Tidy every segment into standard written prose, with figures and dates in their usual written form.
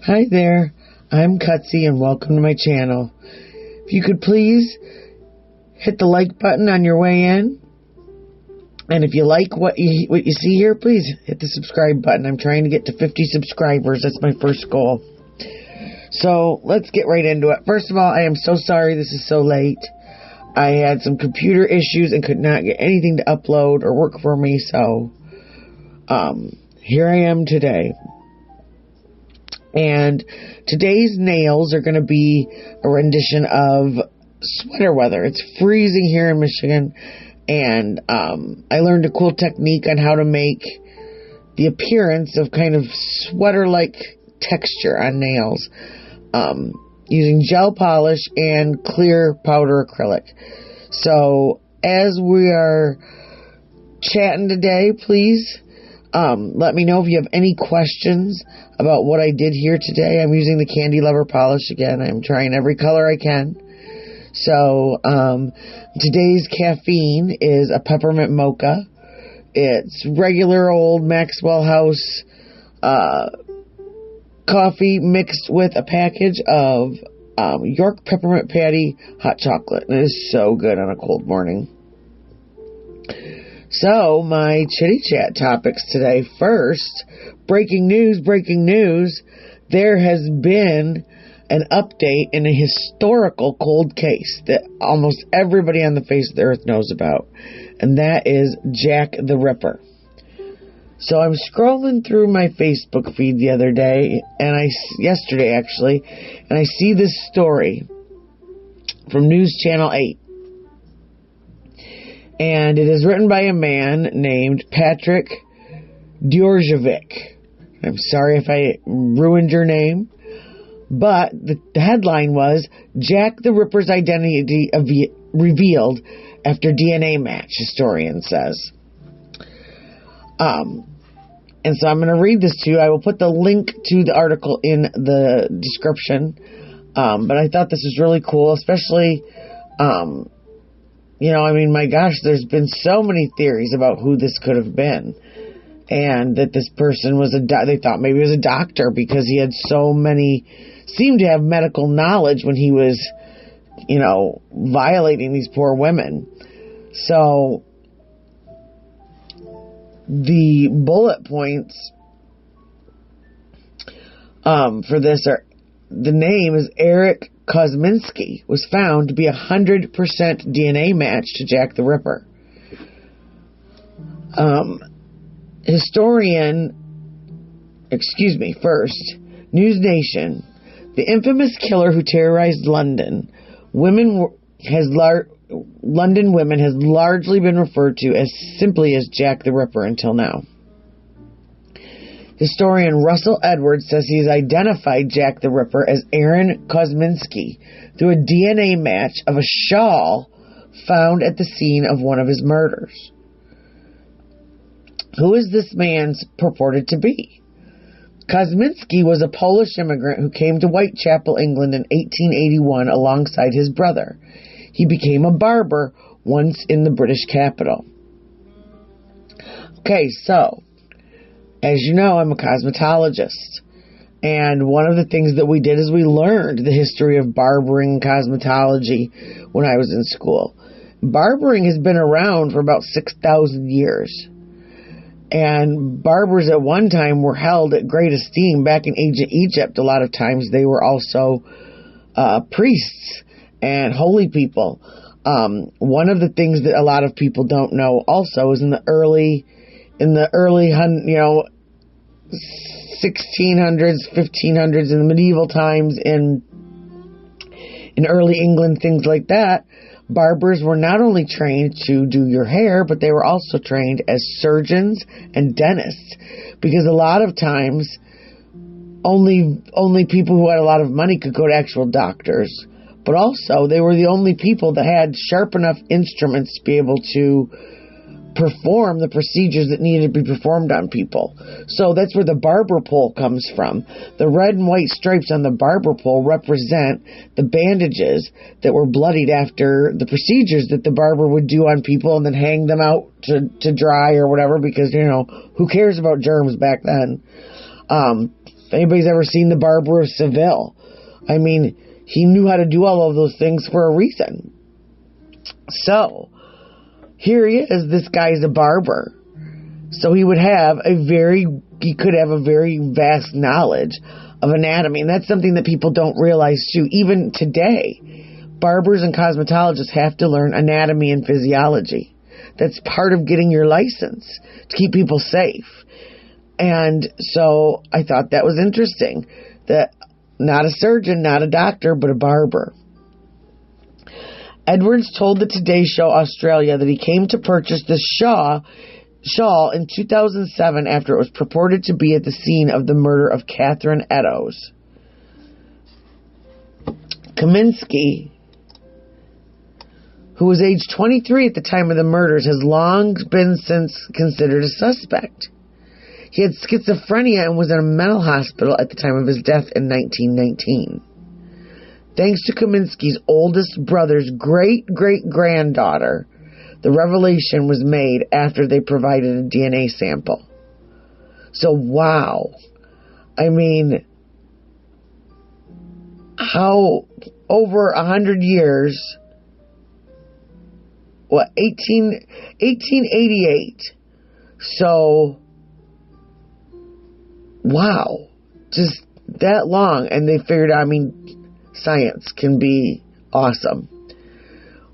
Hi there, I'm Cutsy and welcome to my channel. If you could please hit the like button on your way in. And if you like what you see here, please hit the subscribe button. I'm trying to get to 50 subscribers. That's my first goal. So let's get right into it. First of all, I am so sorry this is so late. I had some computer issues and could not get anything to upload or work for me. So here I am today. And today's nails are going to be a rendition of sweater weather. It's freezing here in Michigan. And I learned a cool technique on how to make the appearance of kind of sweater-like texture on nails using gel polish and clear powder acrylic. So as we are chatting today, please let me know if you have any questions about what I did here today. I'm using the Candy Lover polish again. I'm trying every color I can. So today's caffeine is a peppermint mocha. It's regular old Maxwell house coffee mixed with a package of York Peppermint patty hot chocolate. And it is so good on a cold morning. So, my chitty chat topics today. First, breaking news. There has been an update in a historical cold case that almost everybody on the face of the earth knows about. And that is Jack the Ripper. So I'm scrolling through my Facebook feed the other day, yesterday actually, and I see this story from News Channel 8. And it is written by a man named Patrick Djordjevic. I'm sorry if I ruined your name. But the headline was, Jack the Ripper's identity revealed after DNA match, historian says. And so I'm going to read this to you. I will put the link to the article in the description. But I thought this was really cool, especially... my gosh, there's been so many theories about who this could have been. And that this person was they thought maybe he was a doctor because he had seemed to have medical knowledge when he was, violating these poor women. So, the bullet points for this are, the name is Eric Kosminski, was found to be 100% DNA match to Jack the Ripper. First, News Nation. The infamous killer who terrorized London women has largely been referred to as simply as Jack the Ripper until now. Historian Russell Edwards says he has identified Jack the Ripper as Aaron Kosminski through a DNA match of a shawl found at the scene of one of his murders. Who is this man purported to be? Kosminski was a Polish immigrant who came to Whitechapel, England in 1881 alongside his brother. He became a barber once in the British capital. Okay, so... as you know, I'm a cosmetologist, and one of the things that we did is we learned the history of barbering and cosmetology when I was in school. Barbering has been around for about 6,000 years, and barbers at one time were held at great esteem. Back in ancient Egypt, a lot of times they were also priests and holy people. One of the things that a lot of people don't know also is in the early 1600s, 1500s, in the medieval times, in early England, things like that, barbers were not only trained to do your hair, but they were also trained as surgeons and dentists, because a lot of times only people who had a lot of money could go to actual doctors, but also they were the only people that had sharp enough instruments to be able to perform the procedures that needed to be performed on people. So that's where the barber pole comes from. The red and white stripes on the barber pole represent the bandages that were bloodied after the procedures that the barber would do on people and then hang them out to dry or whatever, because, who cares about germs back then? If anybody's ever seen The Barber of Seville, I mean, he knew how to do all of those things for a reason. So, here he is, this guy's a barber. So he could have a very vast knowledge of anatomy. And that's something that people don't realize too. Even today, barbers and cosmetologists have to learn anatomy and physiology. That's part of getting your license, to keep people safe. And so I thought that was interesting. That not a surgeon, not a doctor, but a barber. Edwards told the Today Show Australia that he came to purchase the shawl in 2007 after it was purported to be at the scene of the murder of Catherine Eddowes. Kaminsky, who was age 23 at the time of the murders, has long been since considered a suspect. He had schizophrenia and was in a mental hospital at the time of his death in 1919. Thanks to Kaminsky's oldest brother's great-great-granddaughter, the revelation was made after they provided a DNA sample. So, wow. I mean, how over 100 years, 1888. So, wow. Just that long. And they figured out, I mean, science can be awesome.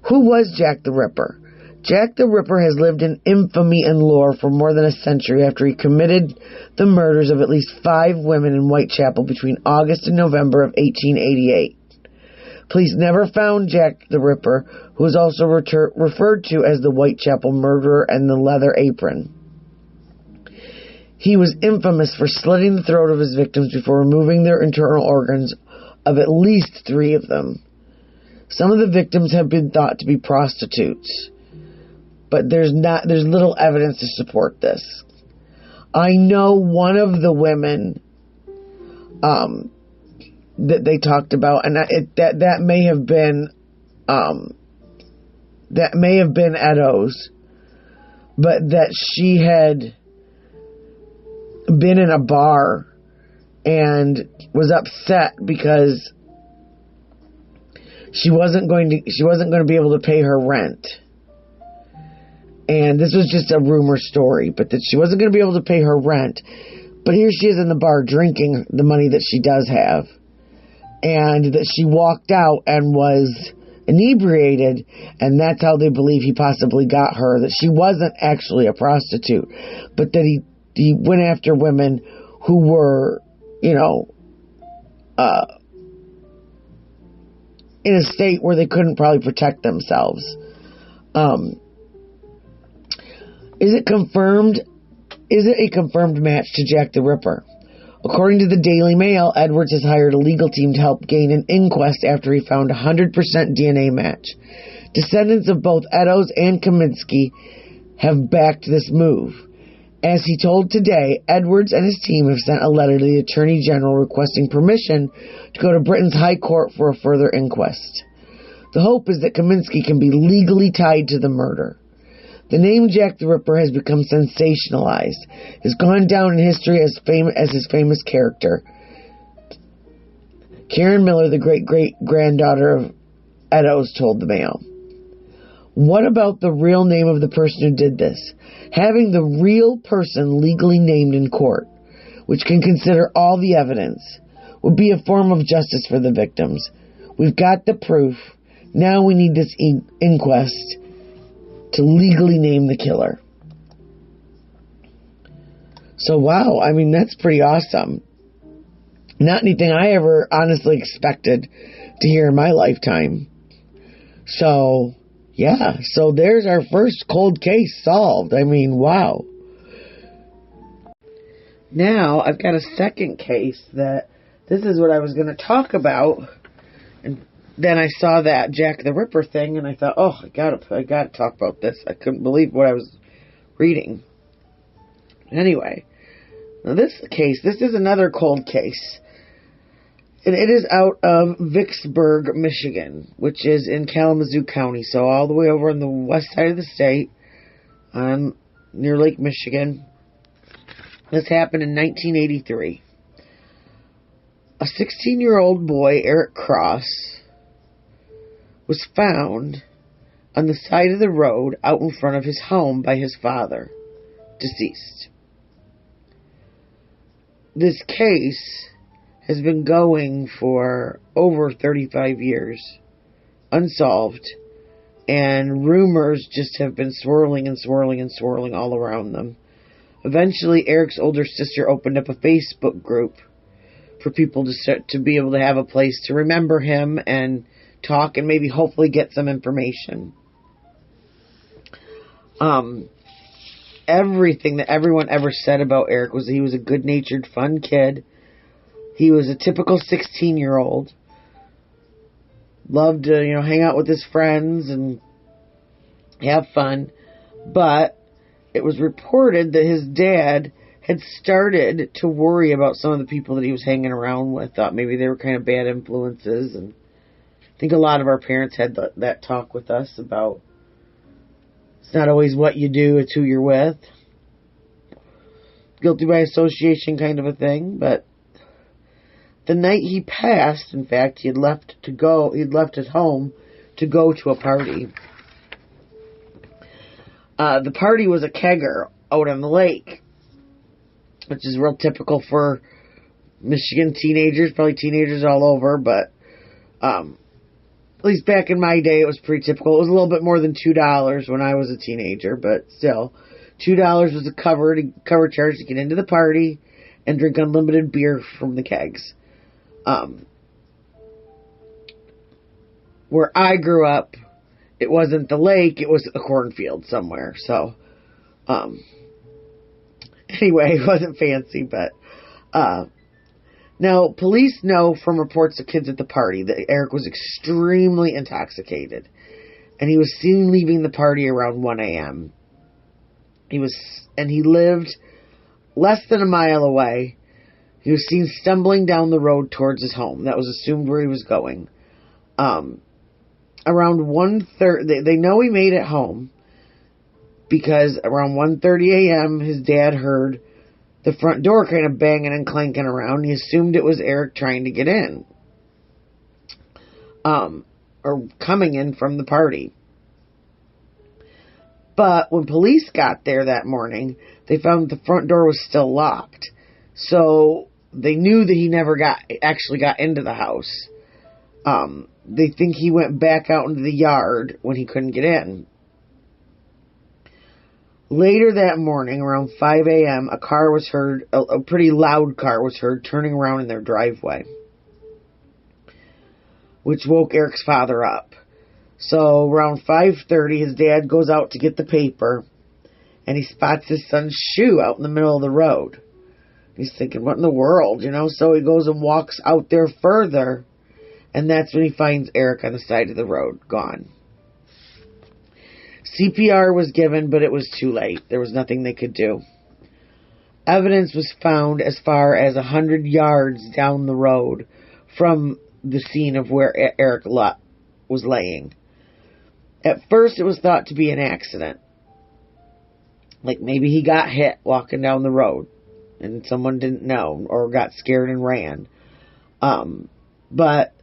Who was Jack the Ripper? Jack the Ripper has lived in infamy and lore for more than a century after he committed the murders of at least 5 women in Whitechapel between August and November of 1888. Police never found Jack the Ripper, who is also referred to as the Whitechapel Murderer and the Leather Apron. He was infamous for slitting the throat of his victims before removing their internal organs, of at least 3 of them. Some of the victims have been thought to be prostitutes, but there's little evidence to support this. I know one of the women that they talked about, and that may have been Eddowes, but that she had been in a bar and was upset because she wasn't going to be able to pay her rent. And this was just a rumor story, but that she wasn't going to be able to pay her rent. But here she is in the bar drinking the money that she does have. And that she walked out and was inebriated, and that's how they believe he possibly got her. That she wasn't actually a prostitute, but that he went after women who were, in a state where they couldn't probably protect themselves. Is it confirmed? Is it a confirmed match to Jack the Ripper? According to the Daily Mail, Edwards has hired a legal team to help gain an inquest after he found a 100% DNA match. Descendants of both Eddowes and Kaminsky have backed this move. As he told Today, Edwards and his team have sent a letter to the Attorney General requesting permission to go to Britain's High Court for a further inquest. The hope is that Kaminsky can be legally tied to the murder. The name Jack the Ripper has become sensationalized. Has gone down in history as his famous character. Karen Miller, the great-great-granddaughter of Eddowes, told the Mail. What about the real name of the person who did this? Having the real person legally named in court, which can consider all the evidence, would be a form of justice for the victims. We've got the proof. Now we need this inquest to legally name the killer. So, wow, I mean, that's pretty awesome. Not anything I ever honestly expected to hear in my lifetime. So, yeah, so there's our first cold case solved. I mean, wow. Now, I've got a second case that this is what I was going to talk about. And then I saw that Jack the Ripper thing, and I thought, oh, I gotta talk about this. I couldn't believe what I was reading. Anyway, now this is another cold case. And it is out of Vicksburg, Michigan, which is in Kalamazoo County, so all the way over on the west side of the state, near Lake Michigan. This happened in 1983. 16-year-old boy, Eric Cross, was found on the side of the road out in front of his home by his father, deceased. This case has been going for over 35 years, unsolved, and rumors just have been swirling and swirling and swirling all around them. Eventually, Eric's older sister opened up a Facebook group for people to be able to have a place to remember him and talk and maybe hopefully get some information. Everything that everyone ever said about Eric was that he was a good-natured, fun kid. He was a typical 16-year-old. Loved to, hang out with his friends and have fun. But it was reported that his dad had started to worry about some of the people that he was hanging around with. Thought maybe they were kind of bad influences. And I think a lot of our parents had that talk with us about it's not always what you do, it's who you're with. Guilty by association kind of a thing. But the night he passed, in fact, he'd left his home to go to a party. The party was a kegger out on the lake, which is real typical for Michigan teenagers, probably teenagers all over, but at least back in my day, it was pretty typical. It was a little bit more than $2 when I was a teenager, but still, $2 was a cover charge to get into the party and drink unlimited beer from the kegs. Where I grew up, it wasn't the lake, it was a cornfield somewhere. So, anyway, it wasn't fancy, but, now, police know from reports of kids at the party that Eric was extremely intoxicated, and he was seen leaving the party around 1 a.m. He lived less than a mile away. He was seen stumbling down the road towards his home. That was assumed where he was going. Around 1:30, they know he made it home because around 1:30 a.m. his dad heard the front door kind of banging and clanking around. He assumed it was Eric trying to get in. Or coming in from the party. But when police got there that morning, they found the front door was still locked. So they knew that he never actually got into the house. They think he went back out into the yard when he couldn't get in. Later that morning, around 5 a.m., a car was heard, a pretty loud car was heard turning around in their driveway, which woke Eric's father up. So around 5:30, his dad goes out to get the paper, and he spots his son's shoe out in the middle of the road. He's thinking, what in the world, So he goes and walks out there further, and that's when he finds Eric on the side of the road, gone. CPR was given, but it was too late. There was nothing they could do. Evidence was found as far as 100 yards down the road from the scene of where Eric was laying. At first, it was thought to be an accident. Like maybe he got hit walking down the road and someone didn't know or got scared and ran. But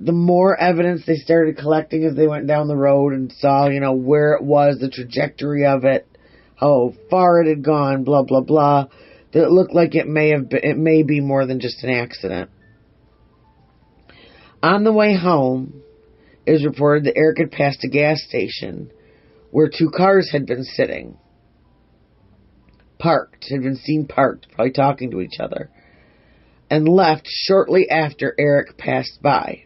the more evidence they started collecting as they went down the road and saw, where it was, the trajectory of it, how far it had gone, blah, blah, blah, that it looked like it may be more than just an accident. On the way home, it was reported that Eric had passed a gas station where 2 cars had been sitting. Had been seen parked, probably talking to each other, and left shortly after Eric passed by.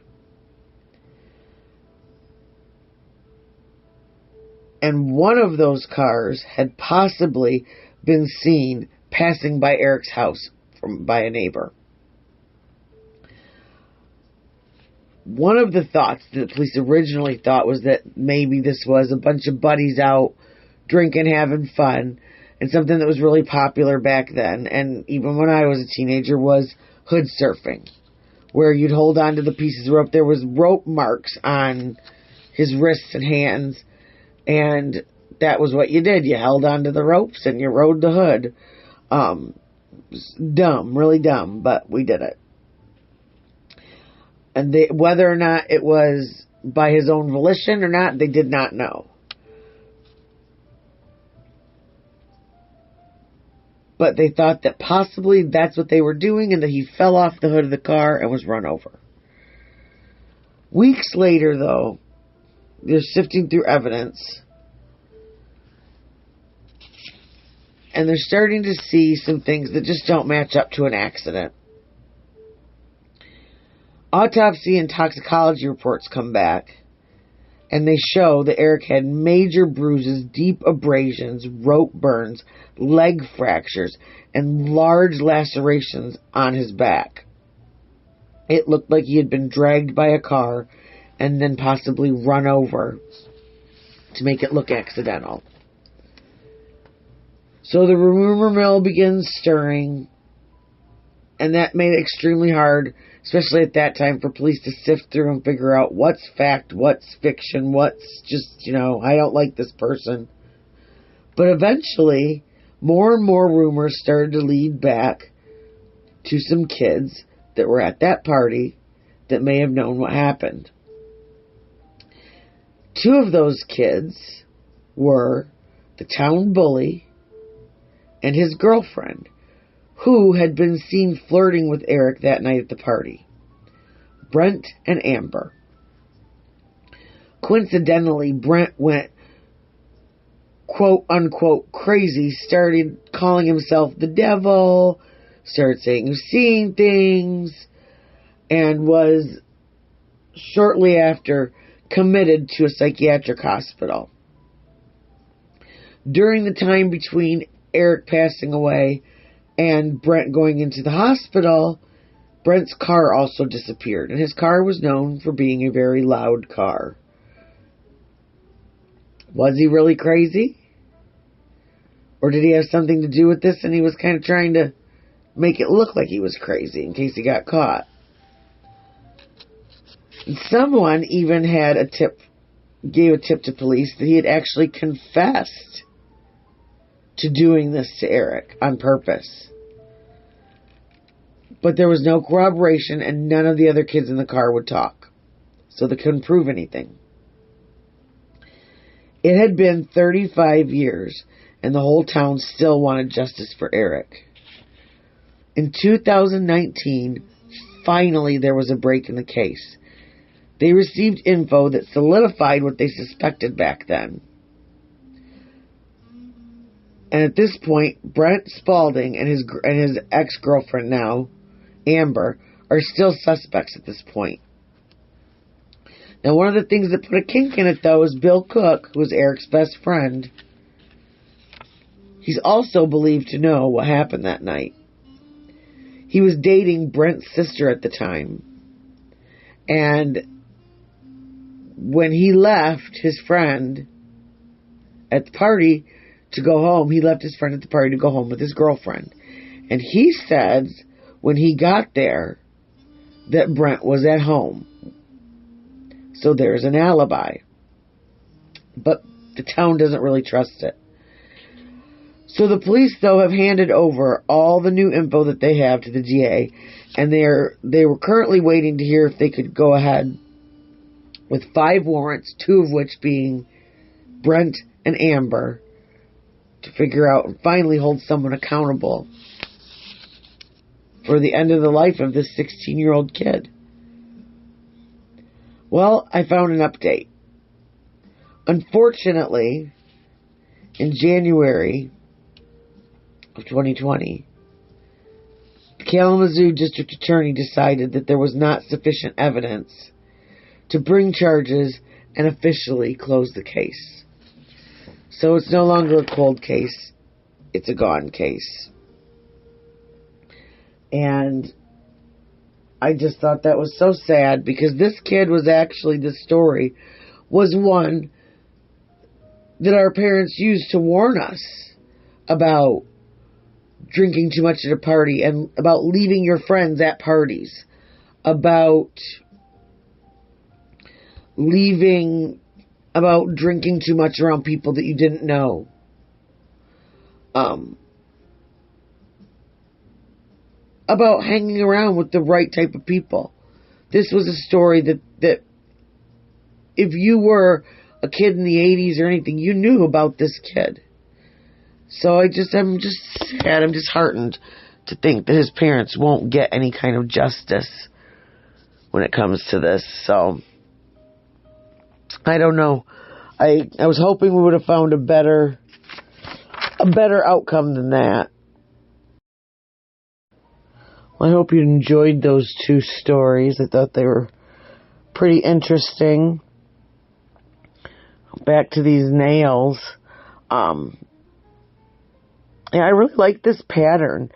And one of those cars had possibly been seen passing by Eric's house by a neighbor. One of the thoughts that the police originally thought was that maybe this was a bunch of buddies out drinking, having fun, and something that was really popular back then, and even when I was a teenager, was hood surfing, where you'd hold on to the pieces of rope. There was rope marks on his wrists and hands, and that was what you did. You held on to the ropes and you rode the hood. dumb, really dumb, but we did it. And whether or not it was by his own volition or not, they did not know. But they thought that possibly that's what they were doing and that he fell off the hood of the car and was run over. Weeks later, though, they're sifting through evidence. And they're starting to see some things that just don't match up to an accident. Autopsy and toxicology reports come back, and they show that Eric had major bruises, deep abrasions, rope burns, leg fractures, and large lacerations on his back. It looked like he had been dragged by a car and then possibly run over to make it look accidental. So the rumor mill begins stirring, and that made it extremely hard, especially at that time, for police to sift through and figure out what's fact, what's fiction, what's just, I don't like this person. But eventually, more and more rumors started to lead back to some kids that were at that party that may have known what happened. Two of those kids were the town bully and his girlfriend, who had been seen flirting with Eric that night at the party. Brent and Amber. Coincidentally, Brent went quote unquote crazy, started calling himself the devil, started saying he was seeing things, and was shortly after committed to a psychiatric hospital. During the time between Eric passing away and Brent going into the hospital, Brent's car also disappeared, and his car was known for being a very loud car. Was he really crazy? Or did he have something to do with this and he was kind of trying to make it look like he was crazy in case he got caught? And someone even gave a tip to police that he had actually confessed to doing this to Eric on purpose. But there was no corroboration, and none of the other kids in the car would talk. So they couldn't prove anything. It had been 35 years, and the whole town still wanted justice for Eric. In 2019, finally there was a break in the case. They received info that solidified what they suspected back then. And at this point, Brent Spalding and his ex-girlfriend now, Amber, are still suspects at this point. Now, one of the things that put a kink in it, though, is Bill Cook, who was Eric's best friend. He's also believed to know what happened that night. He was dating Brent's sister at the time. And when he left his friend at the party to go home, he left his friend at the party to go home with his girlfriend. And he said when he got there that Brent was at home. So there's an alibi. But the town doesn't really trust it. So the police, though, have handed over all the new info that they have to the DA. And they were currently waiting to hear if they could go ahead with 5 warrants, 2 of which being Brent and Amber, to figure out and finally hold someone accountable for the end of the life of this 16-year-old kid. Well, I found an update. Unfortunately, in January of 2020, the Kalamazoo District Attorney decided that there was not sufficient evidence to bring charges and officially close the case. So it's no longer a cold case, it's a gone case. And I just thought that was so sad, because this kid was actually, this story was one that our parents used to warn us about drinking too much at a party, and about leaving your friends at parties, about drinking too much around people that you didn't know. about hanging around with the right type of people. This was a story that if you were a kid in the 80s or anything, you knew about this kid. So I'm just sad, I'm disheartened to think that his parents won't get any kind of justice when it comes to this. So I don't know. I was hoping we would have found a better outcome than that. Well, I hope you enjoyed those two stories. I thought they were pretty interesting. Back to these nails. Yeah, I really like this pattern.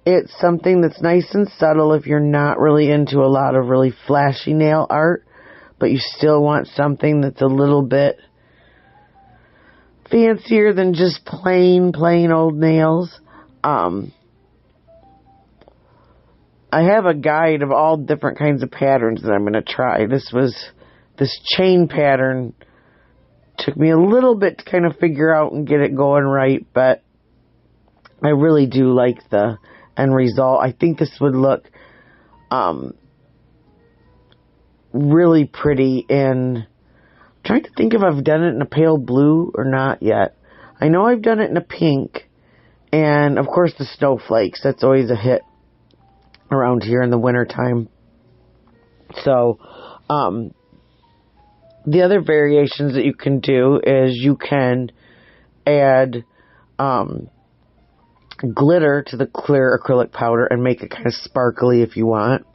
It's something that's nice and subtle if you're not really into a lot of really flashy nail art, but you still want something that's a little bit fancier than just plain old nails. I have a guide of all different kinds of patterns that I'm going to try. This chain pattern took me a little bit to kind of figure out and get it going right, but I really do like the end result. I think this would look really pretty in... I'm trying to think if I've done it in a pale blue or not yet. I know I've done it in a pink, and of course the snowflakes. That's always a hit around here in the wintertime. So, the other variations that you can do is you can add glitter to the clear acrylic powder and make it kind of sparkly if you want.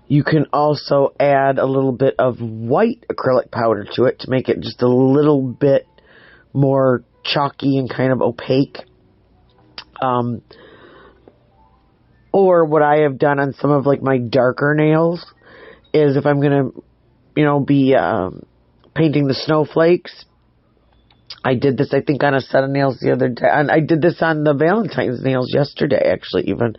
You can also add a little bit of white acrylic powder to it to make it just a little bit more chalky and kind of opaque. Or what I have done on some of like my darker nails is if I'm going to, be painting the snowflakes. I did this, I think, on a set of nails the other day. And I did this on the Valentine's nails yesterday, actually, even.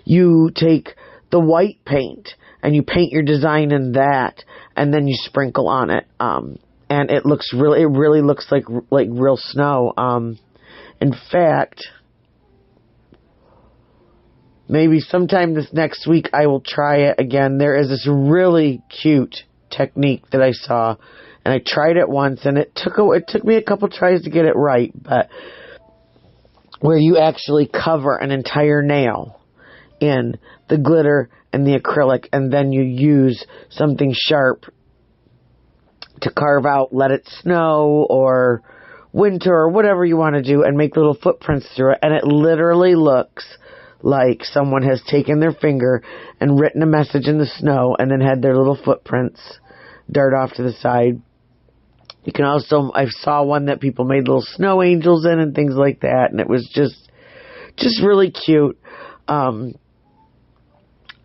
You take the white paint and you paint your design in that, and then you sprinkle on it. And it really looks like real snow. In fact, maybe sometime this next week I will try it again. There is this really cute technique that I saw, and I tried it once, and it took me a couple tries to get it right, but where you actually cover an entire nail in the glitter and the acrylic, and then you use something sharp to carve out let it snow or winter or whatever you want to do, and make little footprints through it, and it literally looks like someone has taken their finger and written a message in the snow and then had their little footprints dart off to the side. You can also, I saw one that people made little snow angels in and things like that, and it was just really cute.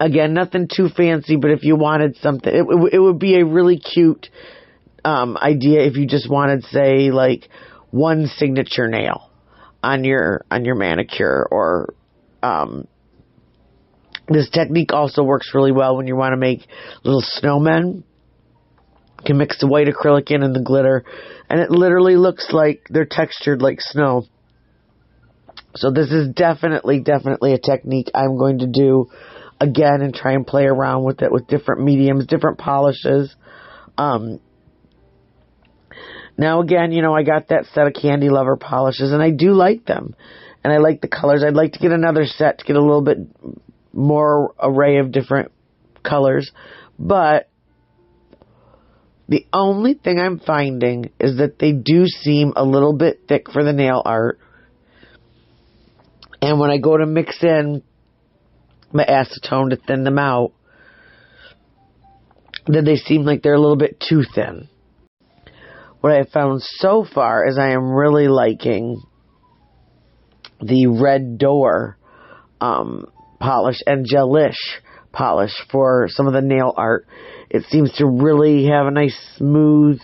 Again, nothing too fancy, but if you wanted something, it would be a really cute idea if you just wanted, say, like one signature nail on your manicure. Or this technique also works really well when you want to make little snowmen. You can mix the white acrylic in and the glitter, and it literally looks like they're textured like snow. So this is definitely a technique I'm going to do again and try and play around with it with different mediums, different polishes. Now again, I got that set of Candy Lover polishes, and I do like them, and I like the colors. I'd like to get another set to get a little bit more array of different colors, but the only thing I'm finding is that they do seem a little bit thick for the nail art. And when I go to mix in my acetone to thin them out, then they seem like they're a little bit too thin. What I have found so far is I am really liking the Red Door polish and gelish polish for some of the nail art. It seems to really have a nice smooth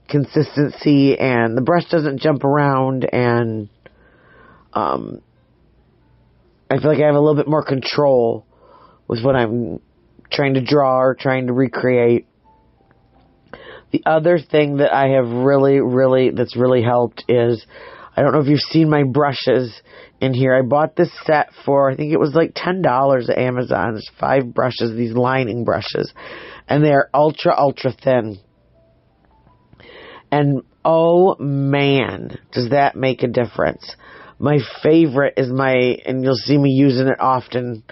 consistency, and the brush doesn't jump around, and I feel like I have a little bit more control with what I'm trying to draw or trying to recreate. The other thing that I have that's really helped is I don't know if you've seen my brushes in here. I bought this set for, I think it was like $10 at Amazon. There's 5 brushes, these lining brushes. And they're ultra, ultra thin. And oh man, does that make a difference. My favorite is and you'll see me using it often,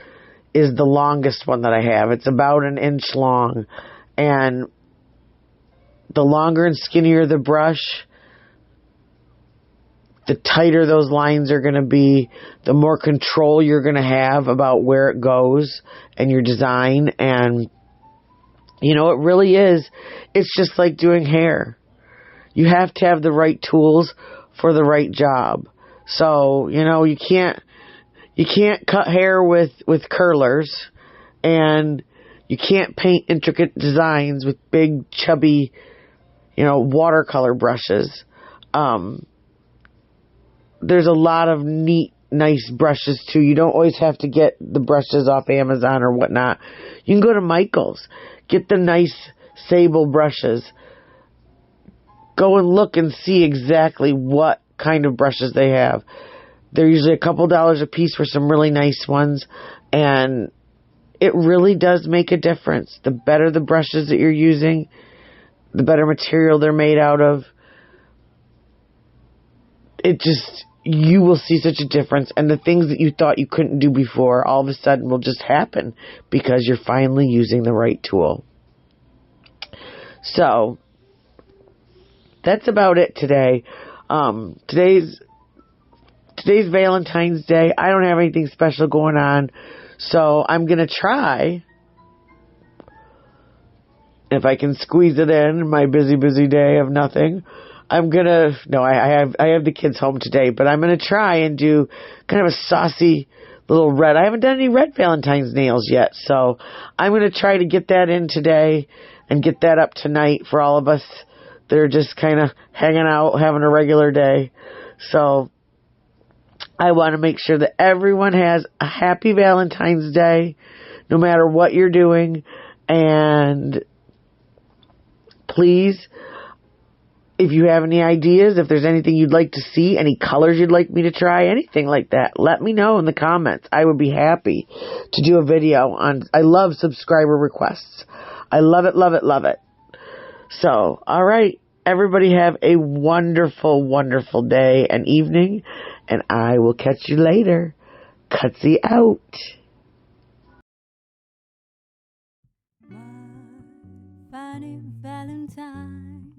is the longest one that I have. It's about 1 inch long. And the longer and skinnier the brush, the tighter those lines are going to be, the more control you're going to have about where it goes and your design. And, you know, it really is. It's just like doing hair. You have to have the right tools for the right job. So, you know, you can't cut hair with curlers, and you can't paint intricate designs with big, chubby, you know, watercolor brushes. There's a lot of neat, nice brushes too. You don't always have to get the brushes off Amazon or whatnot. You can go to Michael's, get the nice sable brushes. Go and look and see exactly what kind of brushes they have. They're usually a couple dollars a piece for some really nice ones, and it really does make a difference. The better the brushes that you're using, the better material they're made out of. You will see such a difference, and the things that you thought you couldn't do before all of a sudden will just happen because you're finally using the right tool. So that's about it today. Today's Valentine's Day. I don't have anything special going on, so I'm going to try, if I can squeeze it in my busy day of nothing. I have the kids home today, but I'm going to try and do kind of a saucy little red. I haven't done any red Valentine's nails yet, so I'm going to try to get that in today and get that up tonight for all of us that are just kind of hanging out, having a regular day. So I want to make sure that everyone has a happy Valentine's Day, no matter what you're doing. And please, if you have any ideas, if there's anything you'd like to see, any colors you'd like me to try, anything like that, let me know in the comments. I would be happy to do a video on. I love subscriber requests. I love it, love it, love it. So, all right, everybody have a wonderful, wonderful day and evening, and I will catch you later. Cutsy out. My funny Valentine,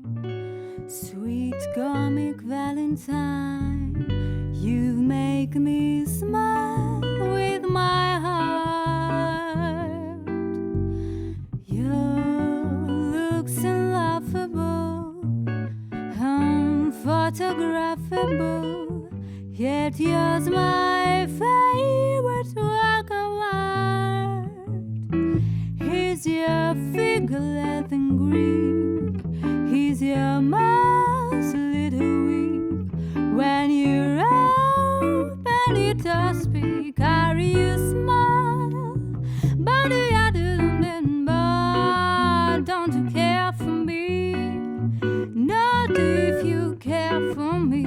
sweet comic Valentine, you make me smile with my heart. Your looks laughable, unphotographable, yet you're my favorite work of art. He's your figure in Greek, he's your mouse little weak. When you open it to speak, are you smile? But you didn't, but don't you care for me? Not if you care for me.